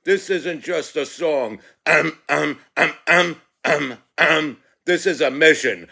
This isn't just a song. This is a mission.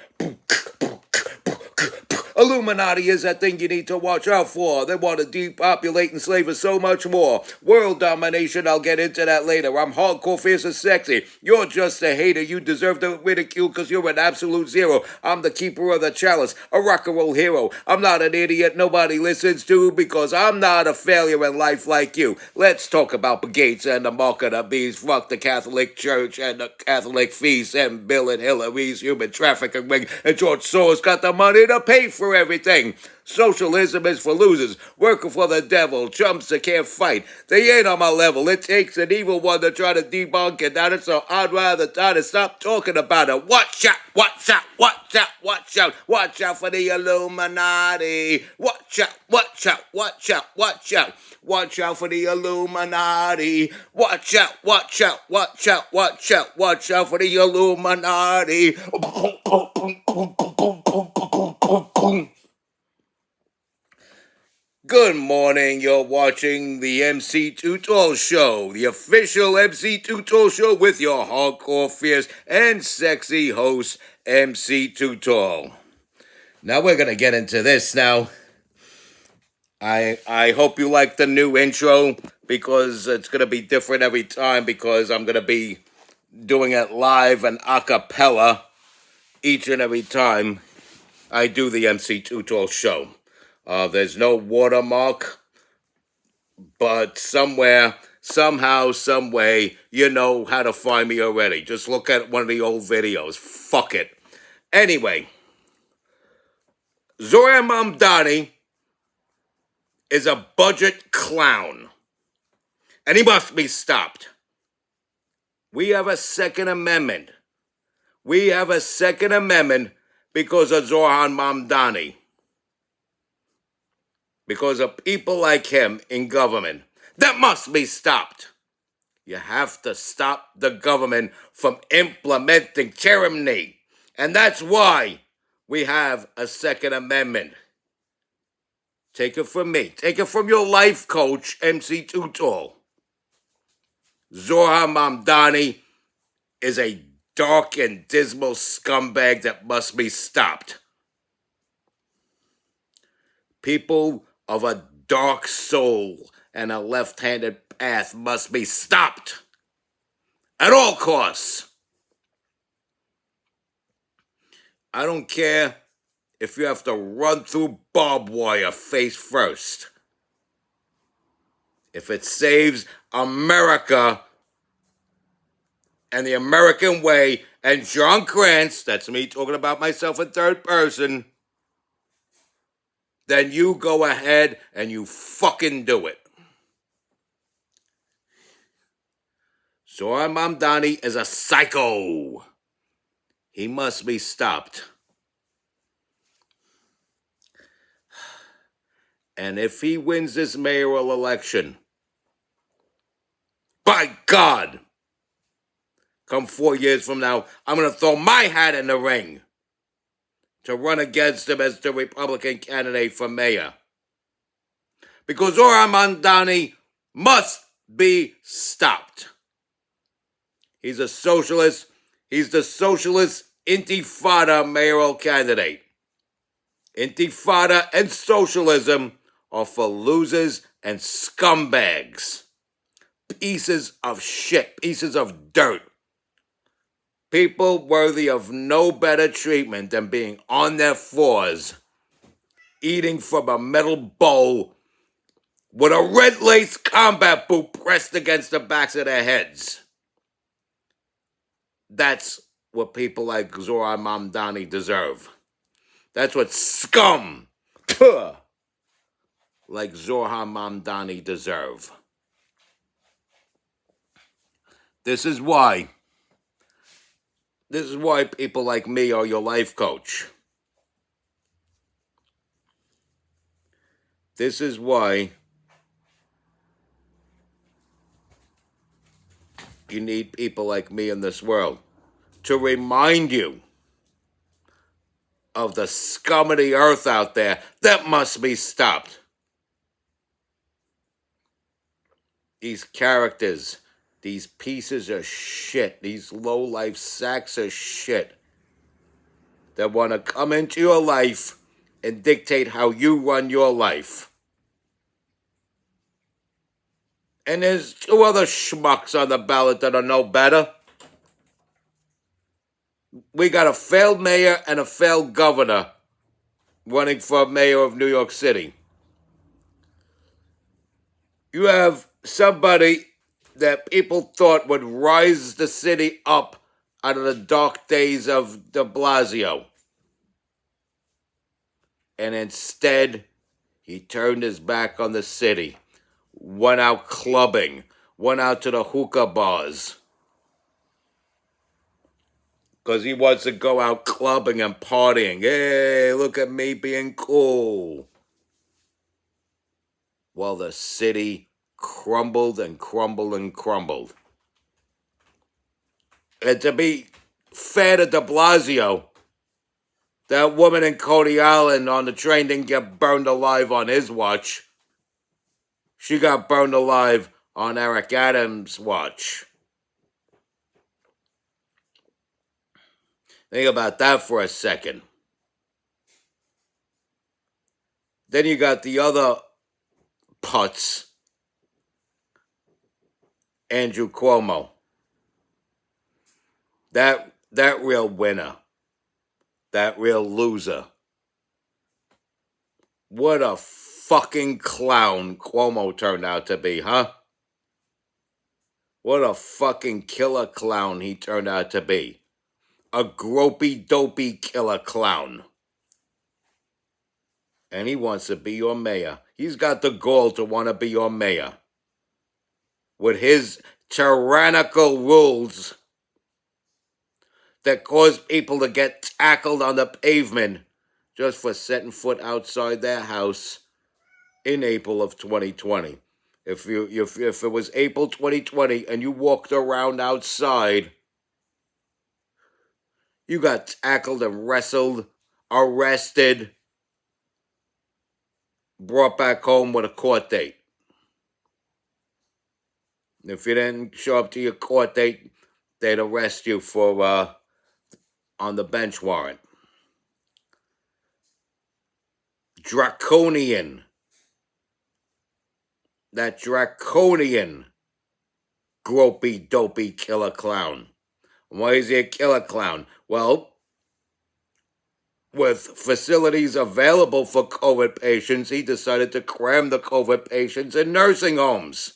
Illuminati is that thing you need to watch out for. They want to depopulate and slave us so much more. World domination, I'll get into that later. I'm hardcore, fierce, and sexy. You're just a hater. You deserve the ridicule because you're an absolute zero. I'm the keeper of the chalice, a rock and roll hero. I'm not an idiot nobody listens to because I'm not a failure in life like you. Let's talk about the Gates and the mark of the beast. Fuck the Catholic Church and the Catholic feast and Bill and Hillary's human trafficking ring. And George Soros got the money to pay for everything. Socialism is for losers, working for the devil, chumps that can't fight. They ain't on my level. It takes an evil one to try to debunk it. That is so I'd rather die to stop talking about it. Watch out, watch out, watch out, watch out, watch out for the Illuminati. Watch out, watch out, watch out, watch out. Watch out for the Illuminati. Watch out, watch out, watch out, watch out, watch out for the Illuminati. Good morning, you're watching the MC Tutorial Show, the official MC Tutorial Show with your hardcore, fierce, and sexy host, MC Tutorial. Now we're going to get into this now. I hope you like the new intro because it's going to be different every time because I'm going to be doing it live and a cappella each and every time I do the MC Tutorial Show. There's no watermark, but somewhere, somehow, some way, you know how to find me already. Just look at one of the old videos. Fuck it. Anyway, Zohran Mamdani is a budget clown, and he must be stopped. We have a Second Amendment. We have a Second Amendment because of Zohran Mamdani. Because of people like him in government. That must be stopped. You have to stop the government from implementing tyranny. And that's why we have a Second Amendment. Take it from me. Take it from your life coach, MC Tutorial. Zohran Mamdani is a dark and dismal scumbag that must be stopped. People of a dark soul and a left-handed path must be stopped at all costs. I don't care if you have to run through barbed wire face first. If it saves America and the American way and John Krantz, that's me talking about myself in third person, then you go ahead and you fucking do it. Zohran Mamdani is a psycho. He must be stopped. And if he wins this mayoral election, by God, come 4 years from now, I'm going to throw my hat in the ring to run against him as the Republican candidate for mayor. Because Zohran Mamdani must be stopped. He's a socialist. He's the socialist intifada mayoral candidate. Intifada and socialism are for losers and scumbags. Pieces of shit. Pieces of dirt. People worthy of no better treatment than being on their floors, eating from a metal bowl with a red lace combat boot pressed against the backs of their heads. That's what people like Zohran Mamdani deserve. That's what scum like Zohran Mamdani deserve. This is why people like me are your life coach. This is why you need people like me in this world to remind you of the scum of the earth out there that must be stopped. these characters, these pieces of shit, these low-life sacks of shit that want to come into your life and dictate how you run your life. And there's two other schmucks on the ballot that are no better. We got a failed mayor and a failed governor running for mayor of New York City. You have somebody that people thought would rise the city up out of the dark days of de Blasio. And instead, he turned his back on the city, went out clubbing, went out to the hookah bars. Because he wants to go out clubbing and partying. Hey, look at me being cool. While the city crumbled and crumbled and crumbled. And to be fair to de Blasio, that woman in Coney Island on the train didn't get burned alive on his watch. She got burned alive on Eric Adams' watch. Think about that for a second. Then you got the other putz, Andrew Cuomo. That real winner. That real loser. What a fucking clown Cuomo turned out to be, huh? What a fucking killer clown he turned out to be. A gropey, dopey killer clown. And he wants to be your mayor. He's got the gall to want to be your mayor. With his tyrannical rules that cause people to get tackled on the pavement just for setting foot outside their house in April of 2020. If it was April 2020 and you walked around outside, you got tackled and wrestled, arrested, brought back home with a court date. If you didn't show up to your court date, they'd arrest you for on the bench warrant. Draconian. That draconian, gropey, dopey killer clown. Why is he a killer clown? Well, with facilities available for COVID patients, he decided to cram the COVID patients in nursing homes.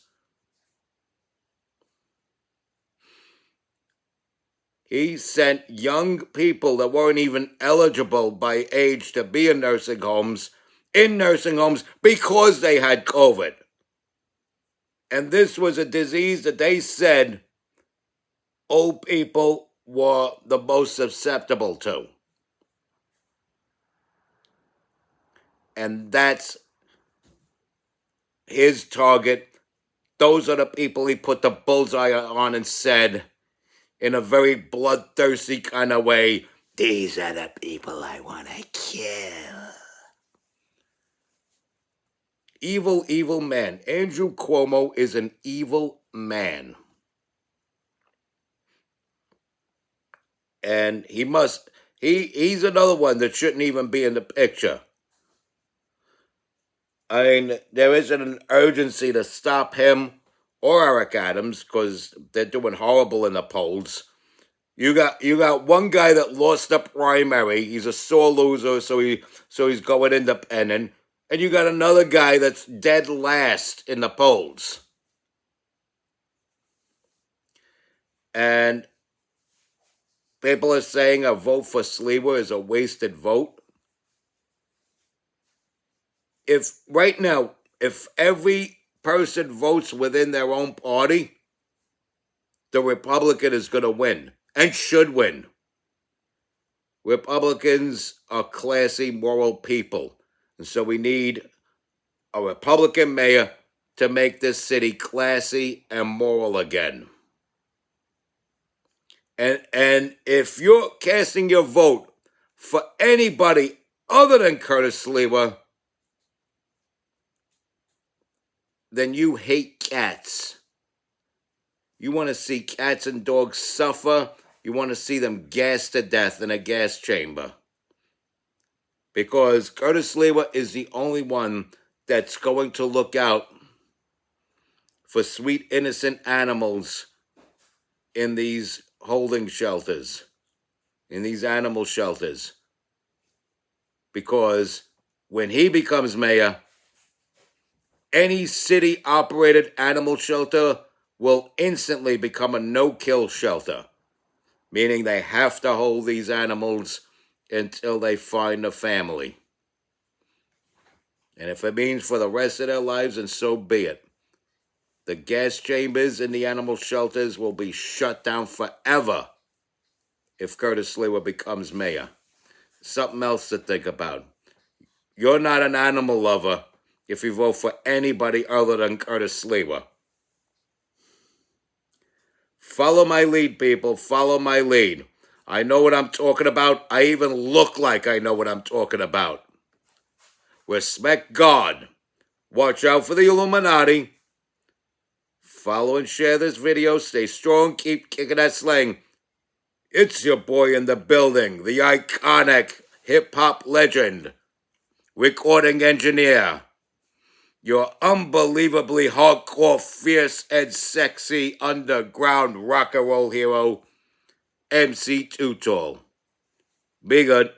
He sent young people that weren't even eligible by age to be in nursing homes because they had COVID. And this was a disease that they said old people were the most susceptible to. And that's his target. Those are the people he put the bullseye on and said, in a very bloodthirsty kind of way, these are the people I want to kill. Evil, evil man. Andrew Cuomo is an evil man. And he's another one that shouldn't even be in the picture. I mean, there isn't an urgency to stop him or Eric Adams because they're doing horrible in the polls. You got one guy that lost the primary. He's a sore loser, so he's going independent. And you got another guy that's dead last in the polls. And people are saying a vote for Sliwa is a wasted vote. If every person votes within their own party, the Republican is going to win and should win. Republicans are classy, moral people. And so we need a Republican mayor to make this city classy and moral again. And if you're casting your vote for anybody other than Curtis Sliwa, then you hate cats. You want to see cats and dogs suffer? You want to see them gassed to death in a gas chamber. Because Curtis Lewa is the only one that's going to look out for sweet, innocent animals in these holding shelters, in these animal shelters. Because when he becomes mayor, any city-operated animal shelter will instantly become a no-kill shelter, meaning they have to hold these animals until they find a family. And if it means for the rest of their lives, then so be it. The gas chambers in the animal shelters will be shut down forever if Curtis Lewa becomes mayor. Something else to think about. You're not an animal lover if you vote for anybody other than Curtis Lewa. Follow my lead, people. Follow my lead. I know what I'm talking about. I even look like I know what I'm talking about. Respect God. Watch out for the Illuminati. Follow and share this video. Stay strong. Keep kicking that slang. It's your boy in the building, the iconic hip-hop legend, recording engineer, your unbelievably hardcore, fierce, and sexy underground rock and roll hero, MC Too Tall. Be good.